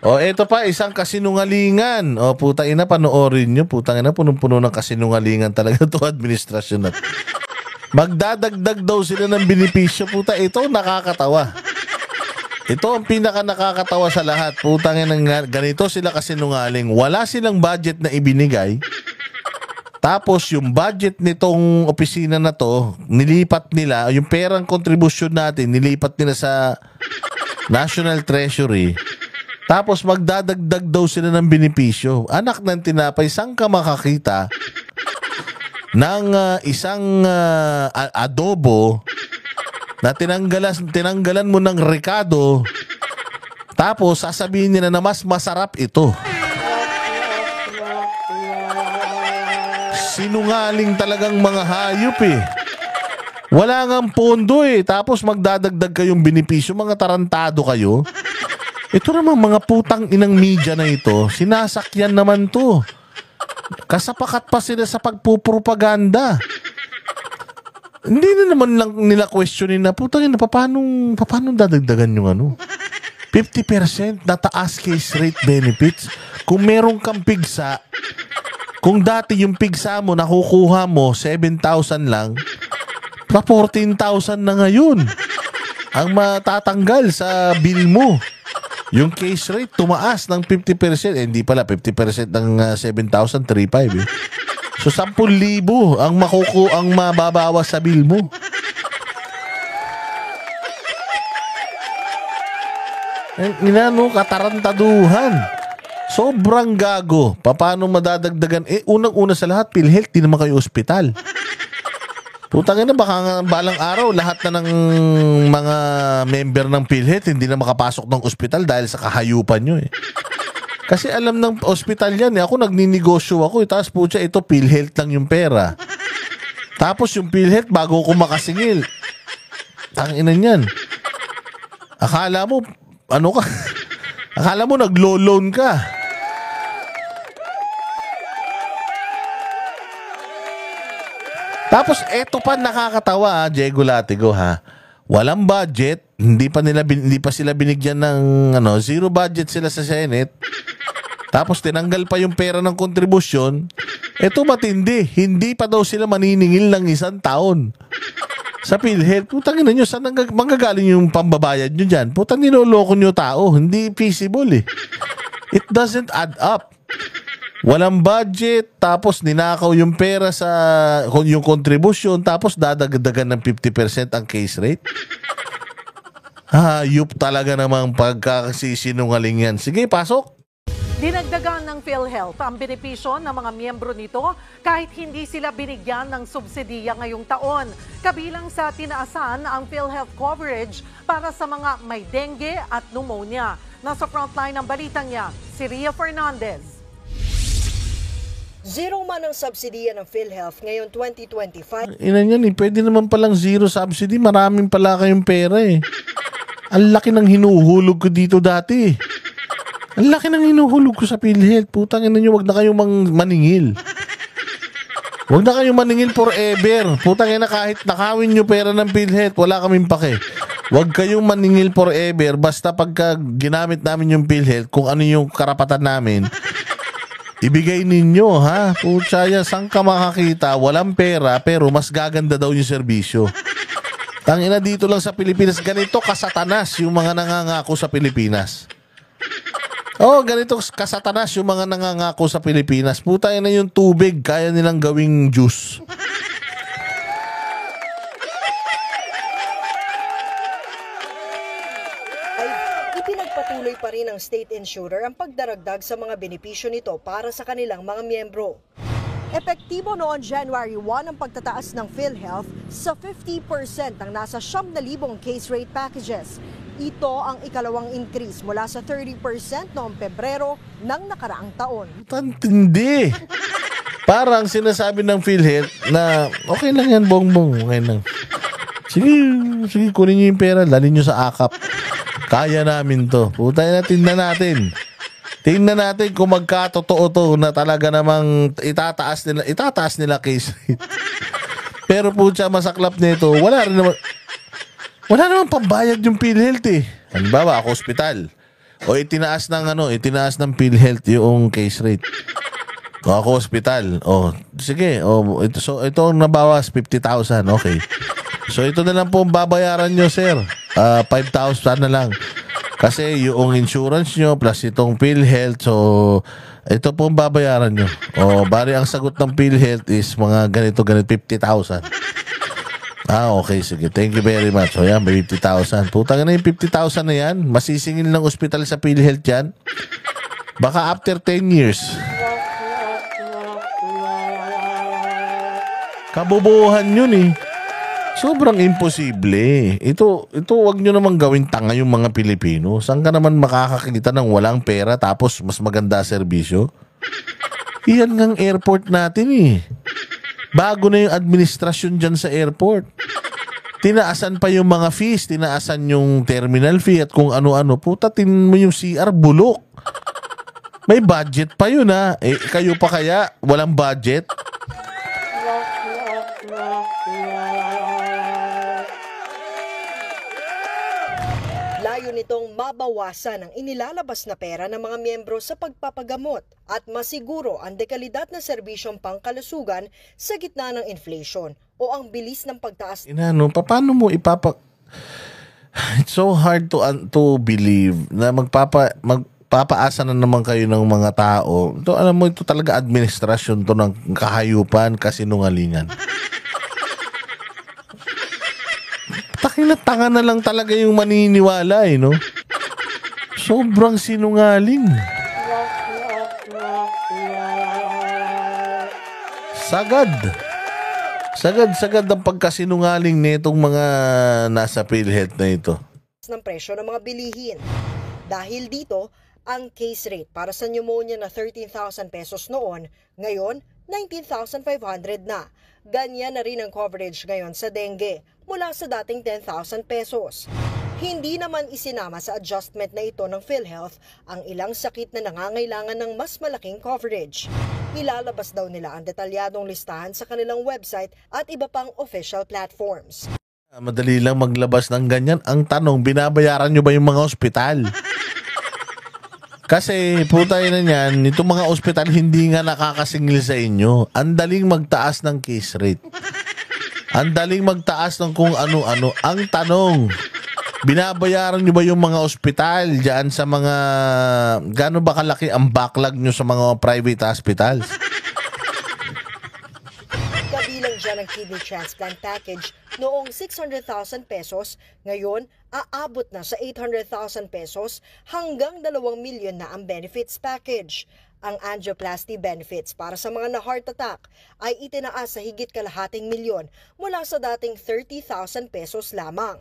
O, eto pa, isang kasinungalingan. O, putang ina, panoorin nyo. Putang ina, punong-puno ng kasinungalingan talaga to administrasyon na. Magdadagdag daw sila ng benepisyo. Puta, ito nakakatawa. Ito ang pinaka nakakatawa sa lahat. Putang ina, ganito sila kasinungaling. Wala silang budget na ibinigay. Tapos yung budget nitong opisina na to, nilipat nila, yung perang kontribusyon natin, nilipat nila sa National Treasury. Tapos magdadagdag daw sila ng benepisyo. Anak ng tinapay, saan ka makakita ng isang adobo na tinanggalan mo ng rekado, tapos sasabihin nila na mas masarap ito. Sinungaling talagang mga hayop eh. Wala ngang pondo eh. Tapos magdadagdag kayong benepisyo. Mga tarantado kayo. Ito naman mga putang inang media na ito, sinasakyan naman to. Kasapakat pa sila sa pagpupropaganda. Hindi na naman lang nila questionin na, putang ina, paano dadagdagan yung ano? 50% na taas case rate benefits. Kung meron kang pigsa, kung dati yung pigsa mo nakukuha mo 7,000 lang, pa 14,000 na ngayon ang matatanggal sa bill mo. Yung case rate tumaas ng 50%. Hindi pala, 50% ng 7,000, 3,500 eh. So 10,000 ang mababawas sa bill mo. Inano, katarantaduhan. Sobrang gago. Paano madadagdagan? Unang-una sa lahat, PhilHealth, di naman kayo ospital. Putang ina, baka nga balang araw lahat na ng mga member ng PhilHealth hindi na makapasok ng ospital dahil sa kahayupan nyo eh. Kasi alam ng ospital yan eh. Ako nagninegosyo ako eh. Tapos putya, ito PhilHealth lang yung pera. Tapos yung PhilHealth bago ko makasingil. Ang ina niyan. Akala mo, ano ka? Akala mo naglo-loan ka. Tapos eto pa nakakatawa, Diego Latigo ha. Walang budget, hindi pa sila binigyan ng zero budget sila sa Senate. Tapos tinanggal pa yung pera ng kontribusyon. Eto matindi, hindi pa daw sila maniningil ng 1 taon. Sa PhilHealth, putang ina nyo, saan manggagaling yung pambabayad nyo dyan? Putang niloloko nyo tao, hindi feasible eh. It doesn't add up. Walang budget, tapos ninakaw yung pera sa yung contribution, tapos dadagdagan ng 50% ang case rate. Hayop talaga namang pagkakasinungaling yan. Sige, pasok. Dinagdagan ng PhilHealth ang benepisyo ng mga miyembro nito kahit hindi sila binigyan ng subsidiya ngayong taon. Kabilang sa tinaasan ang PhilHealth coverage para sa mga may dengue at pneumonia. Nasa frontline ng balitang niya, si Ria Fernandez. Zero man ang subsidiya ng PhilHealth ngayon 2025. Ina niyan eh, pwede naman palang zero subsidy. Maraming pala kayong pera eh. Ang laki ng hinuhulog ko dito dati. Ang laki ng hinuhulog ko sa PhilHealth. Putang ina nyo, wag na kayong maningil. Wag na kayong maningil forever. Putang ina, kahit nakawin nyo pera ng PhilHealth, wala kaming pake. Wag kayong maningil forever. Basta pagka ginamit namin yung PhilHealth, kung ano yung karapatan namin, ibigay ninyo, ha? Putsaya, saan ka makakita? Walang pera, pero mas gaganda daw yung serbisyo. Tangina, dito lang sa Pilipinas, ganito kasatanas yung mga nangangako sa Pilipinas. Ganito kasatanas yung mga nangangako sa Pilipinas. Puta na yung tubig, kaya nilang gawing juice. Ipinagpatuloy pa rin ng state insurer ang pagdaragdag sa mga benepisyo nito para sa kanilang mga miyembro. Epektibo noon January 1 ang pagtataas ng PhilHealth sa 50% ng nasa 9,000 case rate packages. Ito ang ikalawang increase mula sa 30% noong Pebrero ng nakaraang taon. Tantindi. Parang sinasabi ng PhilHealth na okay lang yan, bongbong. Okay lang. Sige, kunin nyo yung pera, dalhin nyo sa akap. Kaya namin to. Putay na, tingnan natin. Tingnan natin kung magkatotoo to na talaga namang itataas nila case rate. Pero putya, masaklap nito, wala naman pambayad yung PhilHealth eh. Halimbawa, ako ospital. O itinaas ng PhilHealth yung case rate. O ako hospital. O sige, ito ang nabawas 50,000. Okay. So ito na lang po ang babayaran nyo, sir. 5,000 na lang. Kasi yung insurance nyo plus itong PhilHealth, so ito po ang babayaran nyo. O bari ang sagot ng PhilHealth is mga ganito 50,000. Okay, sige. Thank you very much. So yan, may 50,000. Putang na yung 50,000 na yan. Masisingil ng ospital sa PhilHealth yan. Baka after 10 years. Kabubuhan yun eh. Sobrang imposible. Ito wag nyo naman gawin tanga yung mga Pilipino. Saan ka naman makakakita ng walang pera tapos mas maganda serbisyo? Iyan ngang airport natin eh. Bago na yung administrasyon dyan sa airport. Tinaasan pa yung mga fees, tinaasan yung terminal fee at kung ano-ano. Putatin mo yung CR, bulok. May budget pa yun ha. Kayo pa kaya walang budget? Layo nitong mabawasan ang inilalabas na pera ng mga miyembro sa pagpapagamot at masiguro ang dekalidad na serbisyong pangkalusugan sa gitna ng inflation o ang bilis ng pagtaas. Paano mo It's so hard to believe na magpapaasa na naman kayo ng mga tao. Ito, alam mo, ito talaga administrasyon to ng kahayupan, kasinungalingan. Tanga na lang talaga yung maniniwala no? Sobrang sinungaling. Sagad ang pagkasinungaling nitong mga nasa PhilHealth na ito. Ng presyo ng mga bilihin. Dahil dito, ang case rate para sa pneumonia na 13,000 pesos noon, ngayon 19,500 na. Ganyan na rin ang coverage ngayon sa dengue, mula sa dating 10,000 pesos. Hindi naman isinama sa adjustment na ito ng PhilHealth ang ilang sakit na nangangailangan ng mas malaking coverage. Ilalabas daw nila ang detalyadong listahan sa kanilang website at iba pang official platforms. Madali lang maglabas ng ganyan. Ang tanong, binabayaran nyo ba yung mga ospital? Kasi putay na niyan, itong mga ospital hindi nga nakakasingil sa inyo. Ang daling magtaas ng case rate. Ang daling magtaas ng kung ano-ano. Ang tanong, binabayaran nyo ba yung mga ospital dyan sa mga... Gano'n ba kalaki ang backlog nyo sa mga private hospitals? Kabilang dyan ang kidney transplant package noong 600,000 pesos, ngayon aabot na sa 800,000 pesos hanggang 2 milyon na ang benefits package. Ang angioplasty benefits para sa mga na-heart attack ay itinaas sa higit kalahating milyon mula sa dating 30,000 pesos lamang.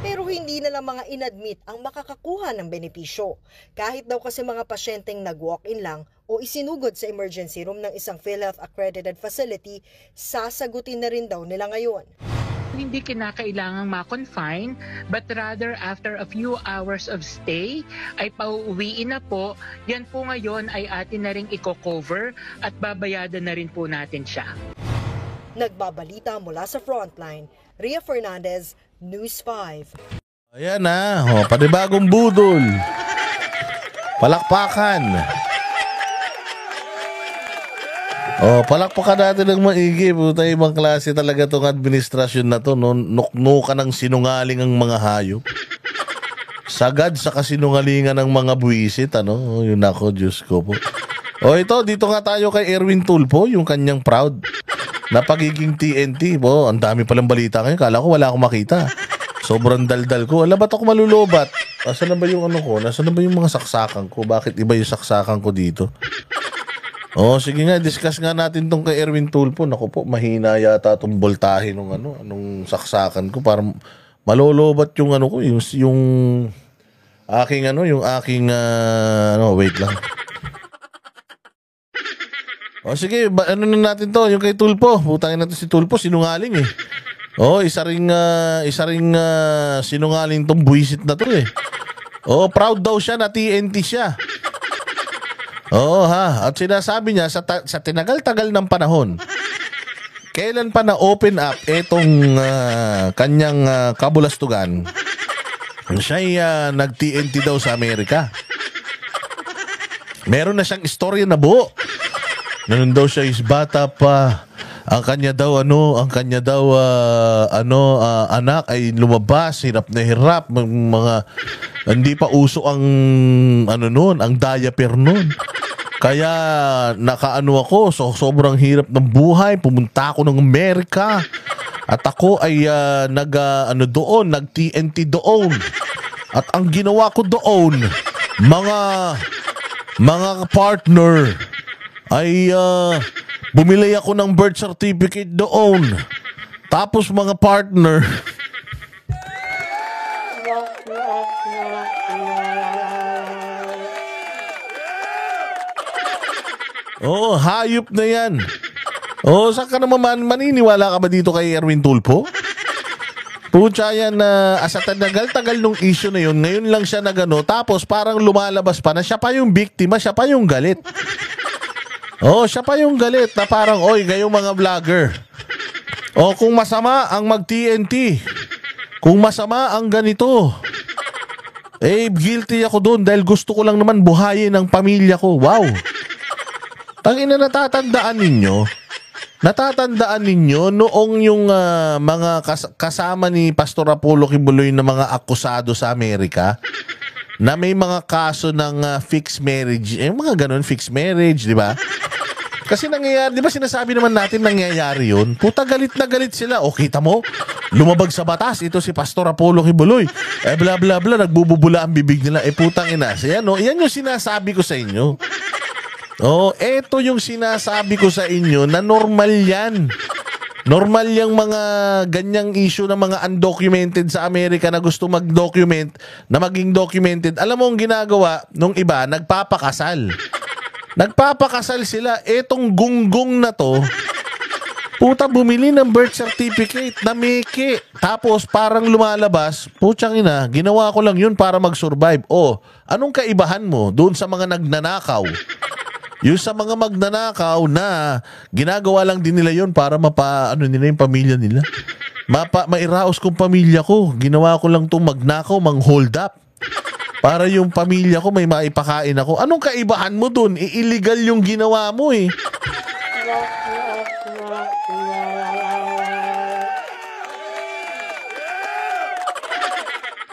Pero hindi na lang mga inadmit ang makakakuha ng benepisyo. Kahit daw kasi mga pasyenteng nag-walk-in lang o isinugod sa emergency room ng isang PhilHealth accredited facility, sasagutin na rin daw nila ngayon. Hindi kinakailangang ma-confine, but rather after a few hours of stay ay pauuwiin na po. Yan po ngayon ay atin na rin i-cover at babayadan na rin po natin siya. Nagbabalita mula sa Frontline, Ria Fernandez, News 5. Ayan na, panibagong budol. Palakpakan. Palakpakan natin ng maigi. Puta, ibang klase talaga tong administrasyon na to. No? Nuknukan ng sinungaling ang mga hayop. Sagad sa kasinungalingan ng mga buwisit. Yun ako, Diyos ko po. Ito, dito nga tayo kay Erwin Tulfo, yung kanyang proud na pagiging TNT. Ang dami palang balita ngayon. Kala ko wala akong makita. Sobrang daldal ko. Ba't ako malulubat? Nasaan na ba yung ko? Nasaan na ba yung mga saksakan ko? Bakit iba yung saksakan ko dito? Sige nga, discuss nga natin tong kay Erwin Tulfo. Naku po, mahina yata itong voltahe nung saksakan ko. Para malolobat yung ko, yung aking wait lang. Sige, na natin to, yung kay Tulfo. Putangin natin si Tulfo, sinungaling eh. Isa ring sinungaling tong buwisit na to eh. Proud daw siya na TNT siya. At sinasabi niya sa tinagal-tagal ng panahon, kailan pa na-open up itong kanyang kabulastugan, siya'y nag-TNT daw sa Amerika. Meron na siyang istorya na buo. Ganun daw siya is bata pa. Ang kanya daw anak ay lumabas, hirap na hirap, mga hindi pa uso ang ang diaper noon. Kaya nakaano ako, so sobrang hirap ng buhay, pumunta ako ng Amerika. At ako ay nag-TNT doon. At ang ginawa ko doon, mga partner, ay bumili ako ng birth certificate doon. Tapos mga partner, hayop na yan. Saan ka naman maniniwala ka ba dito kay Erwin Tulfo? Pucha yan na sa tagal-tagal nung issue na yun, ngayon lang siya nagano, tapos parang lumalabas pa na siya pa yung biktima, siya pa yung galit. Siya pa yung galit na parang, oy, kayong mga vlogger. Kung masama ang mag-TNT, kung masama ang ganito, guilty ako doon dahil gusto ko lang naman buhayin ang pamilya ko. Wow. Tangina, natatandaan ninyo noong yung mga kasama ni Pastor Apollo Kibuloy na mga akusado sa Amerika na may mga kaso ng fixed marriage, mga ganun, fixed marriage, di ba? Kasi nangyayari, di ba sinasabi naman natin nangyayari yun? Puta, galit na galit sila. Kita mo, lumabag sa batas, ito si Pastor Apollo Kibuloy. Bla bla bla, nagbububula ang bibig nila. Putang ina. Yan yung sinasabi ko sa inyo. Eto yung sinasabi ko sa inyo na normal yan. Normal yung mga ganyang issue ng mga undocumented sa Amerika na gusto mag-document, na maging documented. Alam mo ang ginagawa nung iba, nagpapakasal. Nagpapakasal sila. Etong gunggong na to, puta, bumili ng birth certificate na meke. Tapos parang lumalabas, putsang ina, ginawa ko lang yun para mag-survive. Anong kaibahan mo doon sa mga nagnanakaw? Yung sa mga magnanakaw na ginagawa lang din nila yun para nila yung pamilya nila. Mairaos kong pamilya ko. Ginawa ko lang itong magnakaw, mang-hold up. Para yung pamilya ko may maipakain ako. Anong kaibahan mo dun? Illegal yung ginawa mo eh.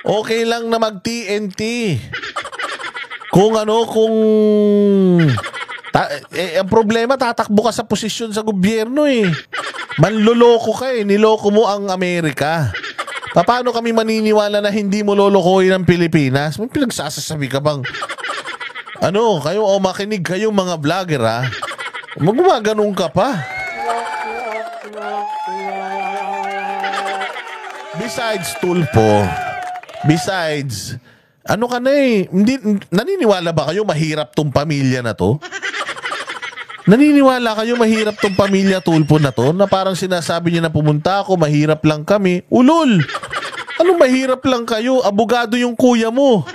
Okay lang na mag-TNT. Kung ang problema, tatakbo ka sa posisyon sa gobyerno eh. Manloloko ka eh. Niloko mo ang Amerika. Paano kami maniniwala na hindi mo lolokohin ang Pilipinas? May pinagsasasabi ka bang kayo makinig kayong mga vlogger ha? Magumaganon ka pa. Besides Tulfo, naniniwala ba kayo mahirap tong pamilya na to? Naniniwala kayo mahirap tong pamilya Tulfo na to? Na parang sinasabi niya na pumunta ako, mahirap lang kami. Ulol! Anong mahirap lang kayo? Abogado yung kuya mo.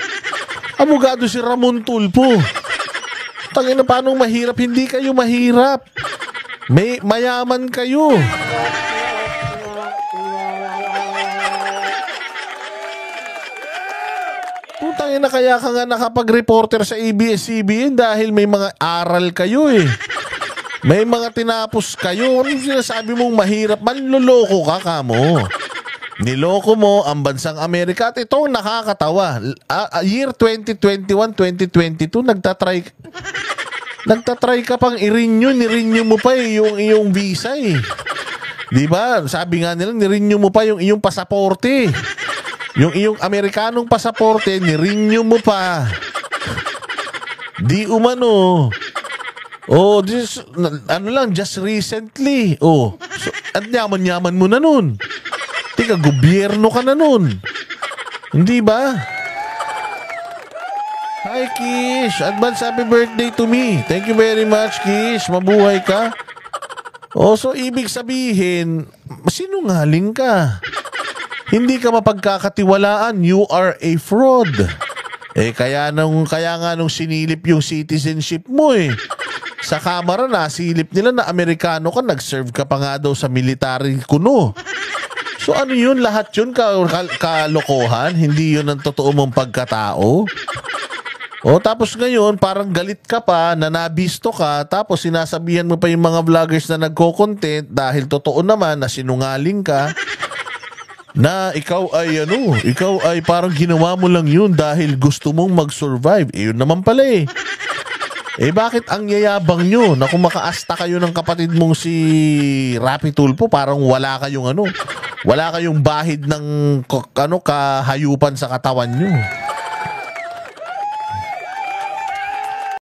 Abogado si Ramon Tulfo. Tangina, paano mahirap? Hindi kayo mahirap. Mayaman kayo. Putangina, kaya ka nga nakapag-reporter sa ABS-CBN dahil may mga aral kayo eh. May mga tinapos kayo. Anong sinasabi mong mahirap? Manloloko ka kamo. Niloko mo ang bansang Amerika. At ito nakakatawa. Year 2021-2022, nagtatry ka pang ni-renew mo pa yung iyong visa eh. Diba? Sabi nga nila, ni-renew mo pa yung iyong pasaporte. Yung iyong Amerikanong pasaporte, ni-renew mo pa. Di umano. Just recently. At yaman-yaman mo na nun. Tika, gobyerno ka na nun. Hindi ba? Hi, Kish. Advance happy birthday to me. Thank you very much, Kish. Mabuhay ka. So, ibig sabihin, sinungaling ka. Hindi ka mapagkakatiwalaan. You are a fraud. Kaya nga nung sinilip yung citizenship mo sa kamera nasilip nila na Amerikano ka, nag-serve ka pa nga daw sa military kuno. So ano yun? Lahat yun kalokohan? Hindi yun ang totoo mong pagkatao? O tapos ngayon, parang galit ka pa, na nabisto ka, tapos sinasabihan mo pa yung mga vloggers na nagko-content dahil totoo naman na sinungaling ka, na ikaw ay parang ginawa mo lang yun dahil gusto mong mag-survive. Eh yun naman pala eh. Eh bakit ang yayabang nyo na kung makaasta kayo ng kapatid mong si Rapi Tulfo, parang wala kayong bahid ng kahayupan sa katawan nyo.